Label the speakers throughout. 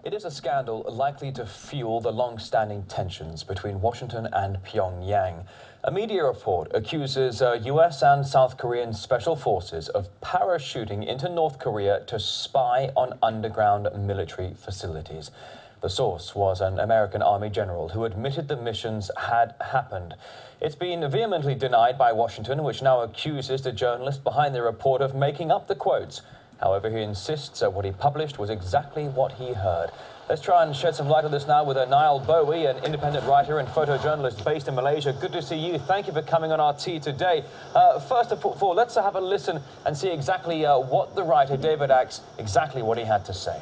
Speaker 1: It is a scandal likely to fuel the long-standing tensions between Washington and Pyongyang. A media report accuses US and South Korean special forces of parachuting into North Korea to spy on underground military facilities. The source was an American Army general who admitted the missions had happened. It's been vehemently denied by Washington, which now accuses the journalist behind the report of making up the quotes. However, he insists that what he published was exactly what he heard. Let's try and shed some light on this now with Niall Bowie, an independent writer and photojournalist based in Malaysia. Good to see you. Thank you for coming on RT today. First of all, let's have a listen and see exactly what the writer David Axe, exactly what he had to say.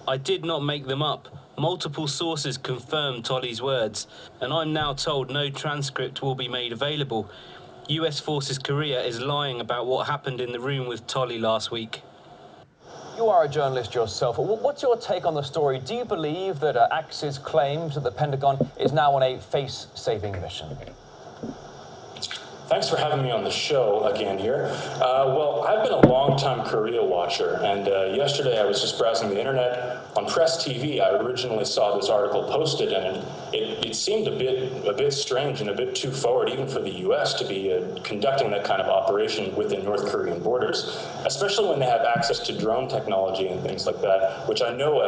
Speaker 2: I did not make them up. Multiple sources confirmed Tolly's words, and I'm now told no transcript will be made available. US Forces Korea is lying about what happened in the room with Tolly last week.
Speaker 1: You are a journalist yourself. What's your take on the story? Do you believe that Axe's claims that the Pentagon is now on a face-saving mission?
Speaker 3: Thanks for having me on the show again here. Well, I've been a long-time Korea watcher, and yesterday I was just browsing the internet. On Press TV, I originally saw this article posted, and it seemed a bit strange and a bit too forward, even for the U.S. to be conducting that kind of operation within North Korean borders, especially when they have access to drone technology and things like that, which I know,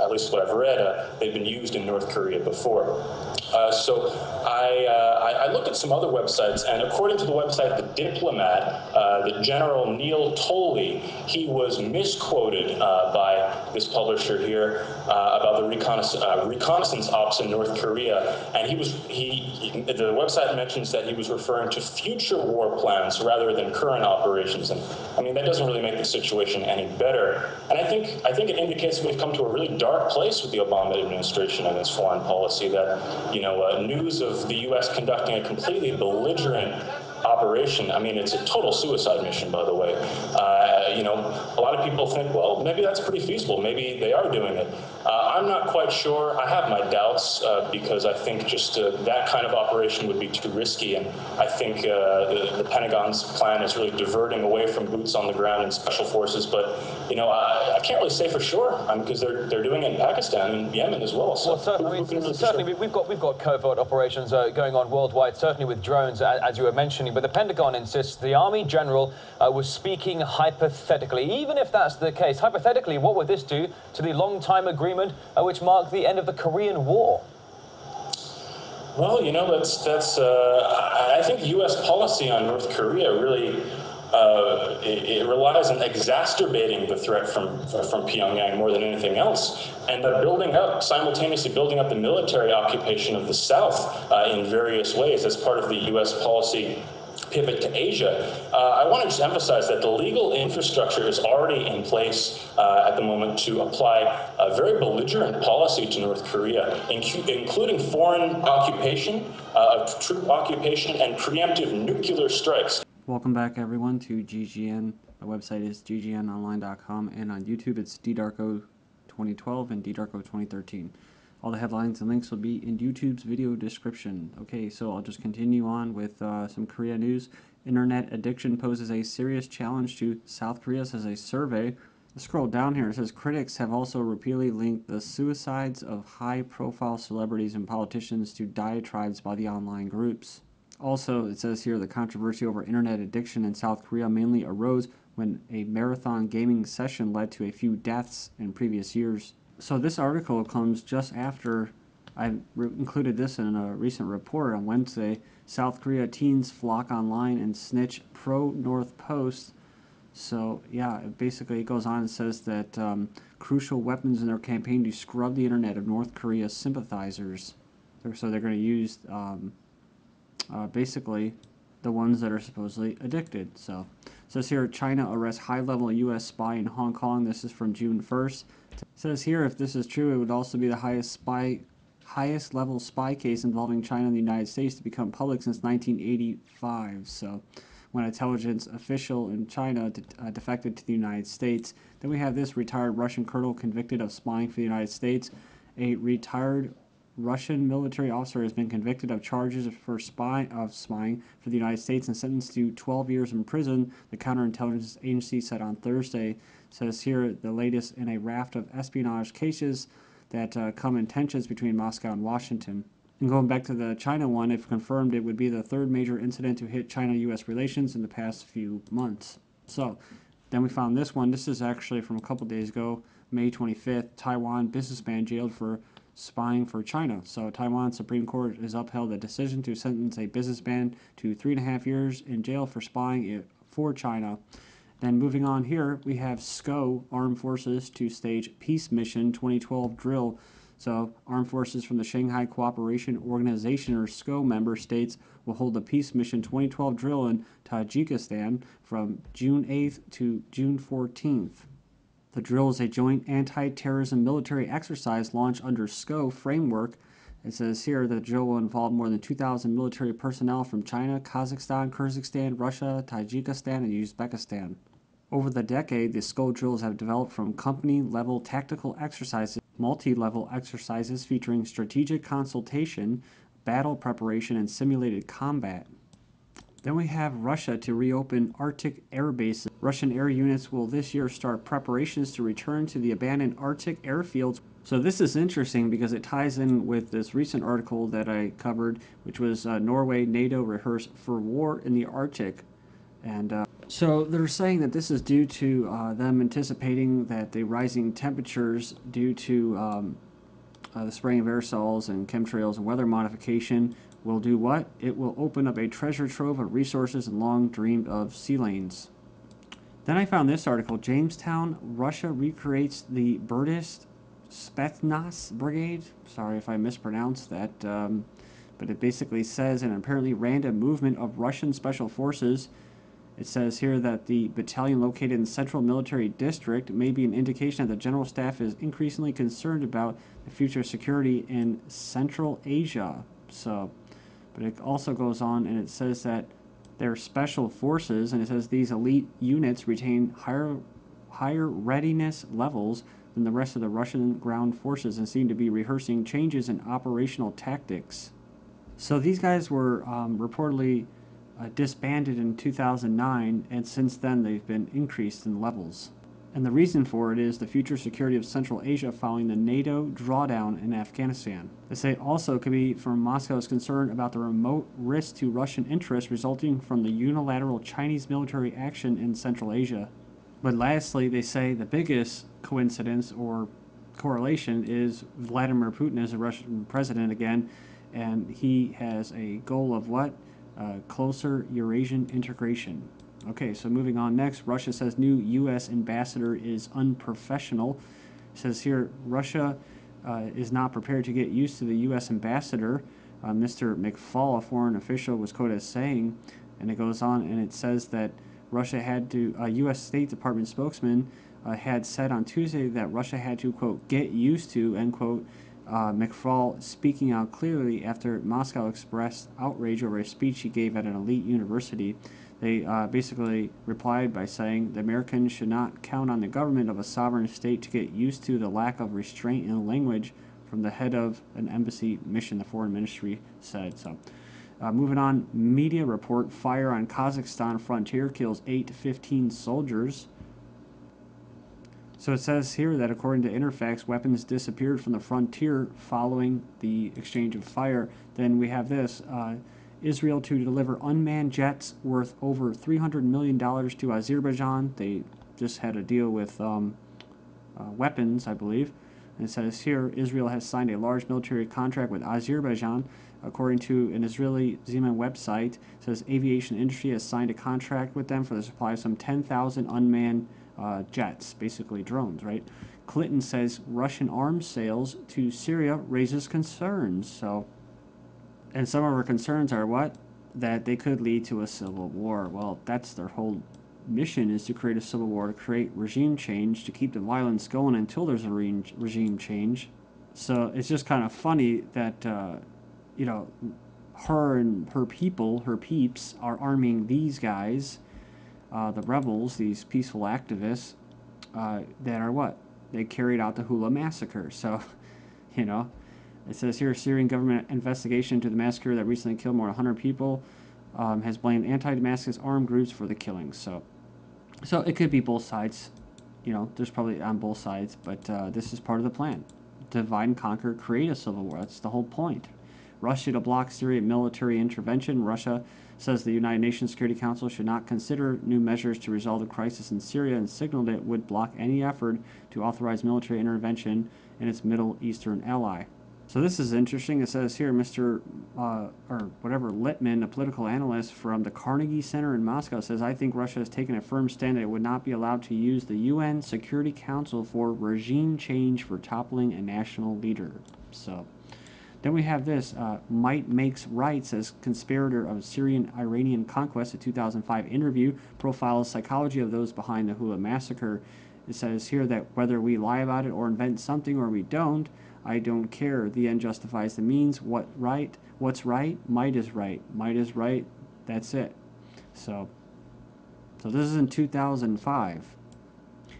Speaker 3: at least what I've read, they've been used in North Korea before. So I looked at some other websites, and according to the website The Diplomat, the General Neil Tolley, he was misquoted by this publisher here about the reconnaissance ops in North Korea, and the website mentions that he was referring to future war plans rather than current operations, and I mean that doesn't really make the situation any better. And I think it indicates we've come to a really dark place with the Obama administration and its foreign policy, that news of the U.S. conducting a completely belligerent operation. I mean, it's a total suicide mission, by the way. A lot of people think, well, maybe that's pretty feasible. Maybe they are doing it. I'm not quite sure. I have my doubts because I think just that kind of operation would be too risky. And I think the Pentagon's plan is really diverting away from boots on the ground and special forces. But, I can't really say for sure because they're doing it in Pakistan and Yemen as well. So
Speaker 1: certainly we've got covert operations going on worldwide, certainly with drones, as you were mentioning. But the Pentagon insists the Army General was speaking hypothetically. Even if that's the case, hypothetically, what would this do to the long-time agreement which marked the end of the Korean War?
Speaker 3: Well, I think U.S. policy on North Korea really it relies on exacerbating the threat from Pyongyang more than anything else, and simultaneously building up the military occupation of the South in various ways as part of the U.S. policy pivot to Asia. I want to just emphasize that the legal infrastructure is already in place at the moment to apply a very belligerent policy to North Korea, including foreign occupation, troop occupation, and preemptive nuclear strikes.
Speaker 4: Welcome back, everyone, to GGN. My website is ggnonline.com, and on YouTube it's ddarko2012 and ddarko2013. All the headlines and links will be in YouTube's video description. Okay, so I'll just continue on with some Korea news. Internet addiction poses a serious challenge to South Korea, says a survey. Let's scroll down here. It says critics have also repeatedly linked the suicides of high-profile celebrities and politicians to diatribes by the online groups. Also, it says here the controversy over internet addiction in South Korea mainly arose when a marathon gaming session led to a few deaths in previous years. So this article comes just after I included this in a recent report on Wednesday. South Korea teens flock online and snitch pro-North posts. So yeah, basically it goes on and says that crucial weapons in their campaign to scrub the internet of North Korea's sympathizers. So they're going to use basically the ones that are supposedly addicted. So it says here, China arrests high-level U.S. spy in Hong Kong. This is from June 1st. It says here, if this is true, it would also be the highest level spy case involving China and the United States to become public since 1985. So when an intelligence official in China defected to the United States. Then we have this retired Russian colonel convicted of spying for the United States. A retired Russian military officer has been convicted of charges for spying for the United States and sentenced to 12 years in prison, the counterintelligence agency said on Thursday. It says here the latest in a raft of espionage cases that come in tensions between Moscow and Washington. And going back to the China one, if confirmed, it would be the third major incident to hit China-U.S. relations in the past few months. So then we found this one. This is actually from a couple days ago, May 25th. Taiwan businessman jailed for spying for China. So Taiwan Supreme Court has upheld a decision to sentence a businessman to 3.5 years in jail for spying for China. Then moving on here, we have SCO, Armed Forces to stage Peace Mission 2012 drill. So armed forces from the Shanghai Cooperation Organization, or SCO, member states will hold the Peace Mission 2012 drill in Tajikistan from June 8th to June 14th. The drill is a joint anti-terrorism military exercise launched under SCO framework. It says here that the drill will involve more than 2,000 military personnel from China, Kazakhstan, Kyrgyzstan, Russia, Tajikistan, and Uzbekistan. Over the decade, the SCO drills have developed from company-level tactical exercises, multi-level exercises featuring strategic consultation, battle preparation, and simulated combat. Then we have Russia to reopen Arctic airbases. Russian air units will this year start preparations to return to the abandoned Arctic airfields. So this is interesting because it ties in with this recent article that I covered, which was Norway, NATO rehearse for war in the Arctic. And so they're saying that this is due to them anticipating that the rising temperatures due to the spraying of aerosols and chemtrails and weather modification will do what? It will open up a treasure trove of resources and long dreamed of sea lanes. Then I found this article, Jamestown, Russia recreates the Berdsk Spetsnaz Brigade. Sorry if I mispronounced that, but it basically says an apparently random movement of Russian special forces. It says here that the battalion located in Central Military District may be an indication that the General Staff is increasingly concerned about the future security in Central Asia. So, but it also goes on and it says that they're special forces, and it says these elite units retain higher readiness levels than the rest of the Russian ground forces and seem to be rehearsing changes in operational tactics. So these guys were reportedly disbanded in 2009, and since then they've been increased in levels. And the reason for it is the future security of Central Asia following the NATO drawdown in Afghanistan. They say also could be from Moscow's concern about the remote risk to Russian interests resulting from the unilateral Chinese military action in Central Asia. But lastly, they say the biggest coincidence or correlation is Vladimir Putin is a Russian president again, and he has a goal of what? Closer Eurasian integration. Okay, so moving on next, Russia says new U.S. ambassador is unprofessional. It says here, Russia is not prepared to get used to the U.S. ambassador. Mr. McFall, a foreign official, was quoted as saying, and it goes on, and it says that Russia had to, a U.S. State Department spokesman had said on Tuesday that Russia had to, quote, get used to, end quote, McFall speaking out clearly after Moscow expressed outrage over a speech he gave at an elite university. They basically replied by saying the Americans should not count on the government of a sovereign state to get used to the lack of restraint in language from the head of an embassy mission, the foreign ministry said. So, moving on, media report, fire on Kazakhstan frontier kills 8 to 15 soldiers. So it says here that according to Interfax, weapons disappeared from the frontier following the exchange of fire. Then we have this, Israel to deliver unmanned jets worth over $300 million to Azerbaijan. They just had a deal with weapons, I believe. And it says here, Israel has signed a large military contract with Azerbaijan. According to an Israeli Zeman website, it says aviation industry has signed a contract with them for the supply of some 10,000 unmanned jets, basically drones, right? Clinton says Russian arms sales to Syria raises concerns. So, and some of our concerns are what? That they could lead to a civil war. Well, that's their whole mission, is to create a civil war, to create regime change, to keep the violence going until there's a regime change. So it's just kind of funny that, you know, her and her people, her peeps, are arming these guys, the rebels, these peaceful activists, that are what? They carried out the Houla massacre. So, you know, It says here, Syrian government investigation into the massacre that recently killed more than 100 people has blamed anti-Damascus armed groups for the killings. So it could be both sides. You know, there's probably on both sides, but this is part of the plan. Divide and conquer, create a civil war. That's the whole point. Russia to block Syrian military intervention. Russia says the United Nations Security Council should not consider new measures to resolve the crisis in Syria and signaled it would block any effort to authorize military intervention in its Middle Eastern ally. So this is interesting. It says here, Mr. Littman, a political analyst from the Carnegie Center in Moscow, says, I think Russia has taken a firm stand that it would not be allowed to use the UN Security Council for regime change for toppling a national leader. So then we have this, Might Makes Right, says conspirator of Syrian-Iranian conquest, a 2005 interview, profiles psychology of those behind the Houla massacre. It says here that whether we lie about it or invent something or we don't, I don't care. The end justifies the means. What's right? Might is right. Might is right. That's it. So this is in 2005.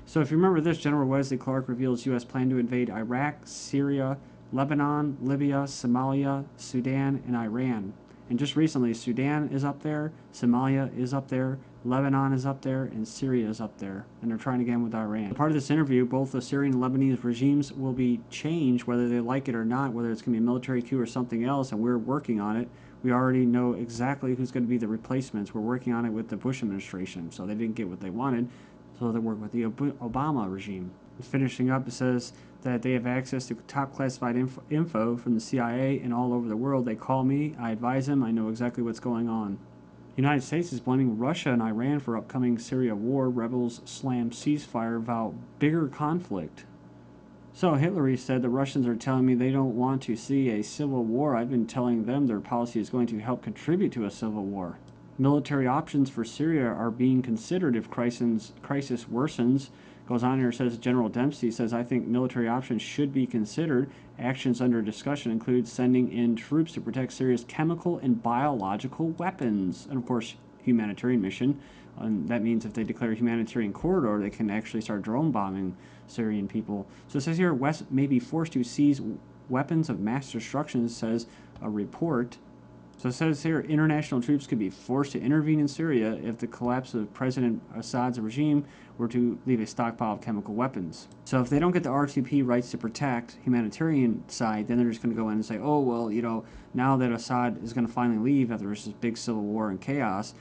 Speaker 4: So if you remember this, General Wesley Clark reveals U.S. plan to invade Iraq, Syria, Lebanon, Libya, Somalia, Sudan, and Iran. And just recently, Sudan is up there, Somalia is up there, Lebanon is up there, and Syria is up there. And they're trying to get in with Iran. Part of this interview, both the Syrian and Lebanese regimes will be changed, whether they like it or not, whether it's going to be a military coup or something else, and we're working on it. We already know exactly who's going to be the replacements. We're working on it with the Bush administration, so they didn't get what they wanted, so they work with the Obama regime. Finishing up, it says that they have access to top classified info from the CIA and all over the world. They call me, I advise them, I know exactly what's going on. The United States is blaming Russia and Iran for upcoming Syria war. Rebels slam ceasefire, vow bigger conflict. So Hillary said the Russians are telling me they don't want to see a civil war. I've been telling them their policy is going to help contribute to a civil war. Military options for Syria are being considered if crisis worsens. Goes on here, says General Dempsey says, I think military options should be considered. Actions under discussion include sending in troops to protect Syria's chemical and biological weapons. And of course, humanitarian mission. And that means if they declare a humanitarian corridor, they can actually start drone bombing Syrian people. So it says here, West may be forced to seize weapons of mass destruction, says a report. So it says here, international troops could be forced to intervene in Syria if the collapse of President Assad's regime were to leave a stockpile of chemical weapons. So if they don't get the RTP rights to protect humanitarian side, then they're just going to go in and say, oh, well, you know, now that Assad is going to finally leave after this big civil war and chaos,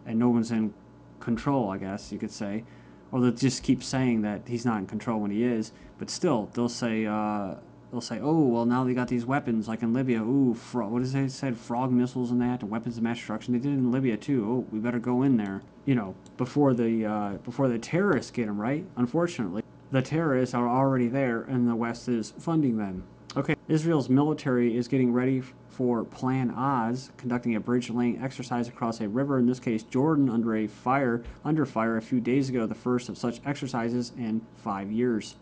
Speaker 4: and no one's in control, I guess you could say, or they'll just keep saying that he's not in control when he is, but still, they'll say, oh, well, now they got these weapons, like in Libya. Ooh, what is it said? Frog missiles and that, and weapons of mass destruction. They did it in Libya too. Oh, we better go in there. You know, before the terrorists get them, right? Unfortunately, the terrorists are already there, and the West is funding them. Okay, Israel's military is getting ready for Plan Oz, conducting a bridge-laying exercise across a river. In this case, Jordan, under fire a few days ago, the first of such exercises in 5 years.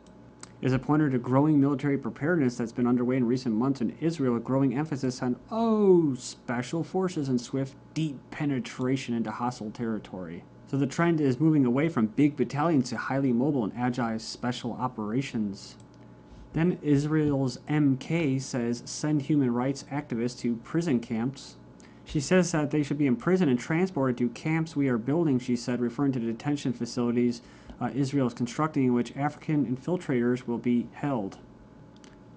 Speaker 4: Is a pointer to growing military preparedness that's been underway in recent months in Israel, a growing emphasis on, special forces and swift, deep penetration into hostile territory. So the trend is moving away from big battalions to highly mobile and agile special operations. Then Israel's MK says, send human rights activists to prison camps. She says that they should be imprisoned and transported to camps we are building, she said, referring to the detention facilities Israel is constructing, in which African infiltrators will be held.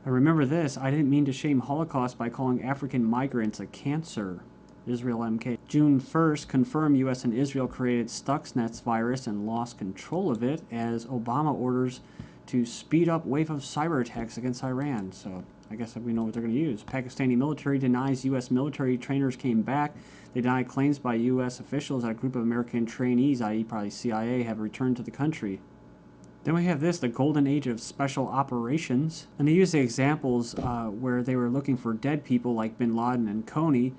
Speaker 4: I remember this, I didn't mean to shame Holocaust by calling African migrants a cancer. Israel MK. June 1st, confirmed U.S. and Israel created Spetsnaz virus and lost control of it as Obama orders to speed up wave of cyber attacks against Iran. So I guess we know what they're going to use. Pakistani military denies U.S. military trainers came back. They deny claims by U.S. officials that a group of American trainees, i.e. probably CIA, have returned to the country. Then we have this, the golden age of special operations. And they use the examples where they were looking for dead people like bin Laden and Kony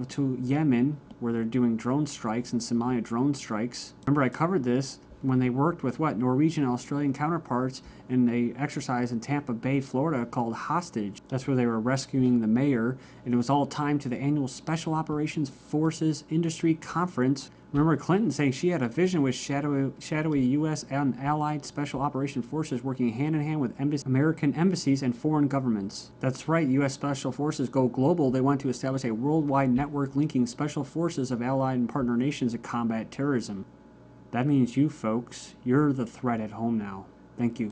Speaker 4: to Yemen, where they're doing drone strikes and Somalia drone strikes. Remember, I covered this. when they worked with Norwegian and Australian counterparts in a exercise in Tampa Bay, Florida called Hostage. That's where they were rescuing the mayor, and it was all timed to the annual Special Operations Forces Industry Conference. Remember Clinton saying she had a vision with shadowy U.S. and allied Special Operations Forces working hand in hand with American embassies and foreign governments. That's right, U.S. Special Forces go global. They want to establish a worldwide network linking special forces of allied and partner nations to combat terrorism. That means you folks, you're the threat at home now. Thank you.